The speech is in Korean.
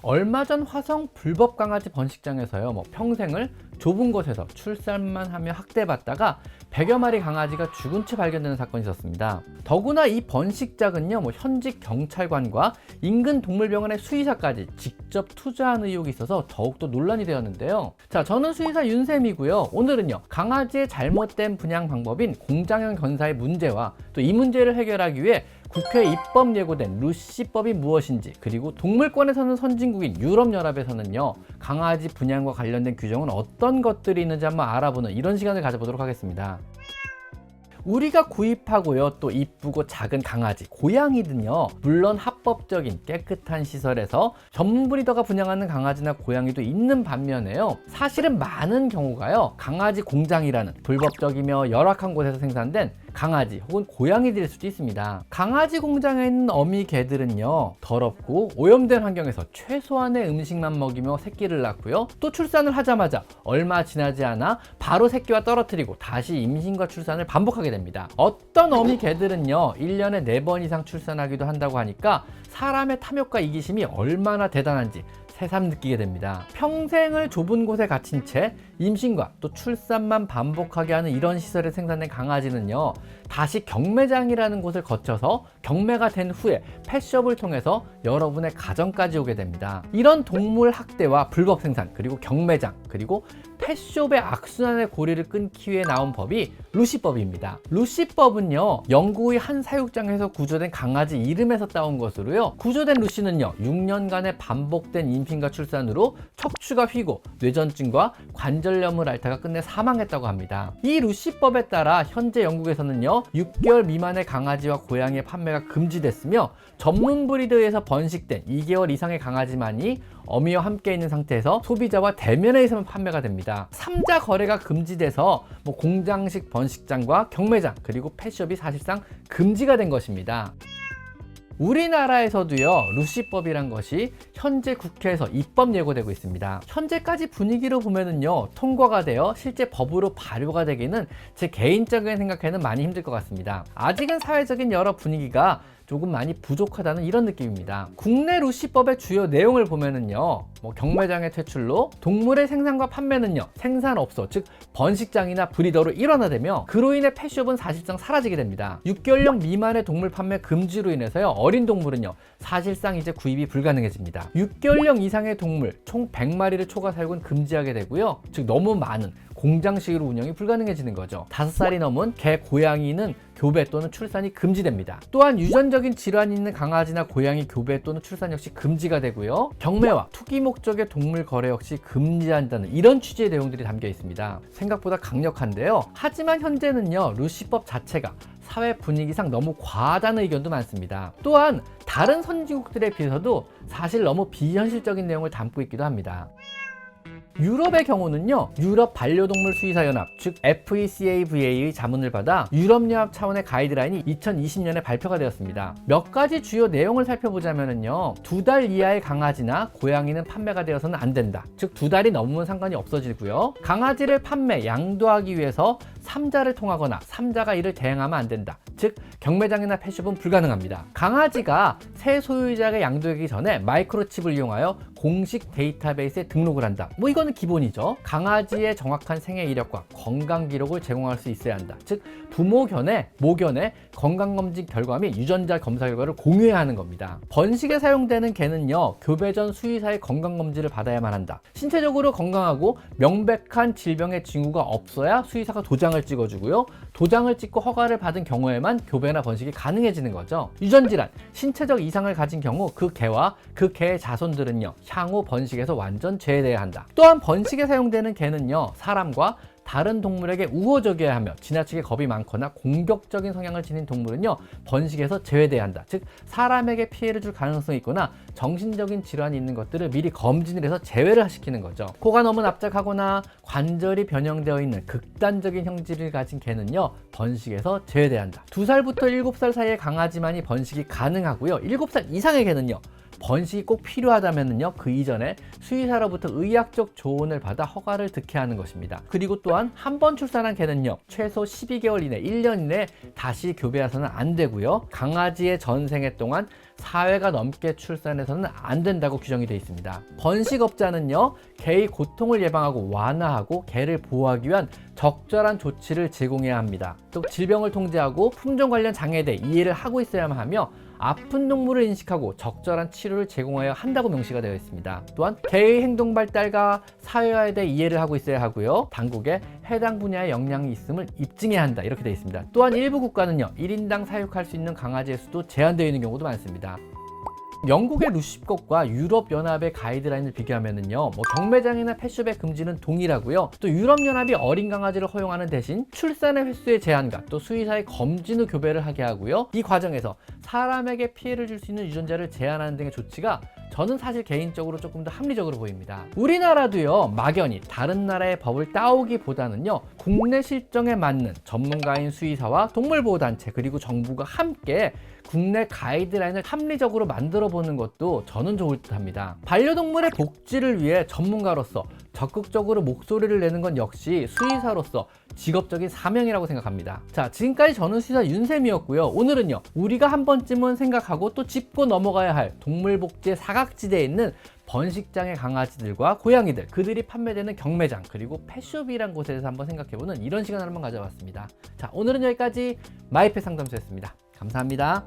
얼마 전 화성 불법 강아지 번식장에서요, 평생을 좁은 곳에서 출산만 하며 학대받다가 100여 마리 강아지가 죽은 채 발견되는 사건이 있었습니다. 더구나 이 번식장은요, 현직 경찰관과 인근 동물병원의 수의사까지 직접 투자한 의혹이 있어서 더욱더 논란이 되었는데요. 자, 저는 수의사 윤쌤이고요. 오늘은요, 강아지의 잘못된 분양 방법인 공장형 견사의 문제와 또 이 문제를 해결하기 위해 국회 입법 예고된 루시법이 무엇인지, 그리고 동물권에서는 선진국인 유럽연합에서는요, 강아지 분양과 관련된 규정은 어떤 것들이 있는지 한번 알아보는 이런 시간을 가져보도록 하겠습니다. 우리가 구입하고요, 또 이쁘고 작은 강아지, 고양이든요, 물론 합법적인 깨끗한 시설에서 전문 브리더가 분양하는 강아지나 고양이도 있는 반면에요, 사실은 많은 경우가요, 강아지 공장이라는 불법적이며 열악한 곳에서 생산된 강아지 혹은 고양이들일 수도 있습니다. 강아지 공장에 있는 어미 개들은요, 더럽고 오염된 환경에서 최소한의 음식만 먹이며 새끼를 낳고요, 또 출산을 하자마자 얼마 지나지 않아 바로 새끼와 떨어뜨리고 다시 임신과 출산을 반복하게 됩니다. 어떤 어미 개들은요, 1년에 4번 이상 출산하기도 한다고 하니까 사람의 탐욕과 이기심이 얼마나 대단한지 새삼 느끼게 됩니다. 평생을 좁은 곳에 갇힌 채 임신과 또 출산만 반복하게 하는 이런 시설에 생산된 강아지는요, 다시 경매장이라는 곳을 거쳐서 경매가 된 후에 펫숍을 통해서 여러분의 가정까지 오게 됩니다. 이런 동물 학대와 불법 생산, 그리고 경매장, 그리고 펫숍의 악순환의 고리를 끊기 위해 나온 법이 루시법입니다. 루시법은요, 영국의 한 사육장에서 구조된 강아지 이름에서 따온 것으로요, 구조된 루시는요, 6년간의 반복된 임신과 출산으로 척추가 휘고 뇌전증과 관절염을 앓다가 끝내 사망했다고 합니다. 이 루시법에 따라 현재 영국에서는요, 6개월 미만의 강아지와 고양이의 판매가 금지됐으며, 전문 브리드에서 번식된 2개월 이상의 강아지만이 어미와 함께 있는 상태에서 소비자와 대면에 의해서만 판매가 됩니다. 3자 거래가 금지돼서 공장식 번식장과 경매장, 그리고 펫숍이 사실상 금지가 된 것입니다. 우리나라에서도요, 루시법이란 것이 현재 국회에서 입법 예고되고 있습니다. 현재까지 분위기로 보면은요, 통과가 되어 실제 법으로 발효가 되기는 제 개인적인 생각에는 많이 힘들 것 같습니다. 아직은 사회적인 여러 분위기가 조금 많이 부족하다는 이런 느낌입니다. 국내 루시법의 주요 내용을 보면은요, 경매장의 퇴출로 동물의 생산과 판매는요, 생산업소, 즉 번식장이나 브리더로 일원화되며, 그로 인해 펫숍은 사실상 사라지게 됩니다. 6개월령 미만의 동물 판매 금지로 인해서요, 어린 동물은요, 사실상 이제 구입이 불가능해집니다. 6개월령 이상의 동물 총 100마리를 초과 사육은 금지하게 되고요, 즉 너무 많은 공장식으로 운영이 불가능해지는 거죠. 5살이 넘은 개, 고양이는 교배 또는 출산이 금지됩니다. 또한 유전적인 질환이 있는 강아지나 고양이 교배 또는 출산 역시 금지가 되고요, 경매와 투기 목적의 동물 거래 역시 금지한다는 이런 취지의 내용들이 담겨 있습니다. 생각보다 강력한데요. 하지만 현재는요, 루시법 자체가 사회 분위기상 너무 과하다는 의견도 많습니다. 또한 다른 선진국들에 비해서도 사실 너무 비현실적인 내용을 담고 있기도 합니다. 유럽의 경우는요, 유럽 반려동물 수의사 연합, 즉 FECAVA의 자문을 받아 유럽연합 차원의 가이드라인이 2020년에 발표가 되었습니다. 몇 가지 주요 내용을 살펴보자면요, 2달 이하의 강아지나 고양이는 판매가 되어서는 안 된다. 즉 2달이 넘으면 상관이 없어지고요, 강아지를 판매, 양도하기 위해서 3자를 통하거나 3자가 이를 대행하면 안 된다. 즉 경매장이나 펫숍은 불가능합니다. 강아지가 새 소유자에게 양도하기 전에 마이크로칩을 이용하여 공식 데이터베이스에 등록을 한다. 이거는 기본이죠. 강아지의 정확한 생애 이력과 건강 기록을 제공할 수 있어야 한다. 즉 부모 견해, 모견의 건강검진 결과 및 유전자 검사 결과를 공유해야 하는 겁니다. 번식에 사용되는 개는요, 교배 전 수의사의 건강검진을 받아야만 한다. 신체적으로 건강하고 명백한 질병의 징후가 없어야 수의사가 도장을 찍어주고요, 도장을 찍고 허가를 받은 경우에만 교배나 번식이 가능해지는 거죠. 유전질환, 신체적 이상을 가진 경우 그 개와 그 개의 자손들은요, 향후 번식에서 완전 제외돼야 한다. 또한 번식에 사용되는 개는요, 사람과 다른 동물에게 우호적이어야 하며 지나치게 겁이 많거나 공격적인 성향을 지닌 동물은요, 번식에서 제외돼야 한다. 즉 사람에게 피해를 줄 가능성이 있거나 정신적인 질환이 있는 것들을 미리 검진을 해서 제외를 시키는 거죠. 코가 너무 납작하거나 관절이 변형되어 있는 극단적인 형질을 가진 개는요, 번식에서 제외돼야 한다. 2살부터 7살 사이의 강아지만이 번식이 가능하고요, 7살 이상의 개는요, 번식이 꼭 필요하다면요, 그 이전에 수의사로부터 의학적 조언을 받아 허가를 득해야 하는 것입니다. 그리고 또한 한 번 출산한 개는요, 최소 12개월 이내, 1년 이내 다시 교배해서는 안 되고요, 강아지의 전생애 동안 4회가 넘게 출산해서는 안 된다고 규정이 되어 있습니다. 번식업자는요, 개의 고통을 예방하고 완화하고 개를 보호하기 위한 적절한 조치를 제공해야 합니다. 또 질병을 통제하고 품종 관련 장애에 대해 이해를 하고 있어야만 하며 아픈 동물을 인식하고 적절한 치료를 제공해야 한다고 명시가 되어 있습니다. 또한 개의 행동 발달과 사회화에 대해 이해를 하고 있어야 하고요, 당국에 해당 분야의 역량이 있음을 입증해야 한다, 이렇게 되어 있습니다. 또한 일부 국가는요, 1인당 사육할 수 있는 강아지의 수도 제한되어 있는 경우도 많습니다. 영국의 루시법과 유럽연합의 가이드라인을 비교하면요, 경매장이나 펫숍의 금지는 동일하고요, 또 유럽연합이 어린 강아지를 허용하는 대신 출산의 횟수의 제한과 또 수의사의 검진 후 교배를 하게 하고요, 이 과정에서 사람에게 피해를 줄 수 있는 유전자를 제한하는 등의 조치가 저는 사실 개인적으로 조금 더 합리적으로 보입니다. 우리나라도요, 막연히 다른 나라의 법을 따오기보다는요, 국내 실정에 맞는 전문가인 수의사와 동물보호단체 그리고 정부가 함께 국내 가이드라인을 합리적으로 만들어 보는 것도 저는 좋을 듯 합니다. 반려동물의 복지를 위해 전문가로서 적극적으로 목소리를 내는 건 역시 수의사로서 직업적인 사명이라고 생각합니다. 자, 지금까지 저는 수의사 윤쌤이었고요. 오늘은요, 우리가 한 번쯤은 생각하고 또 짚고 넘어가야 할 동물복지의 사각지대에 있는 번식장의 강아지들과 고양이들, 그들이 판매되는 경매장 그리고 펫숍이란 곳에 대해서 한번 생각해보는 이런 시간을 한번 가져봤습니다. 자, 오늘은 여기까지 마이펫 상담소였습니다. 감사합니다.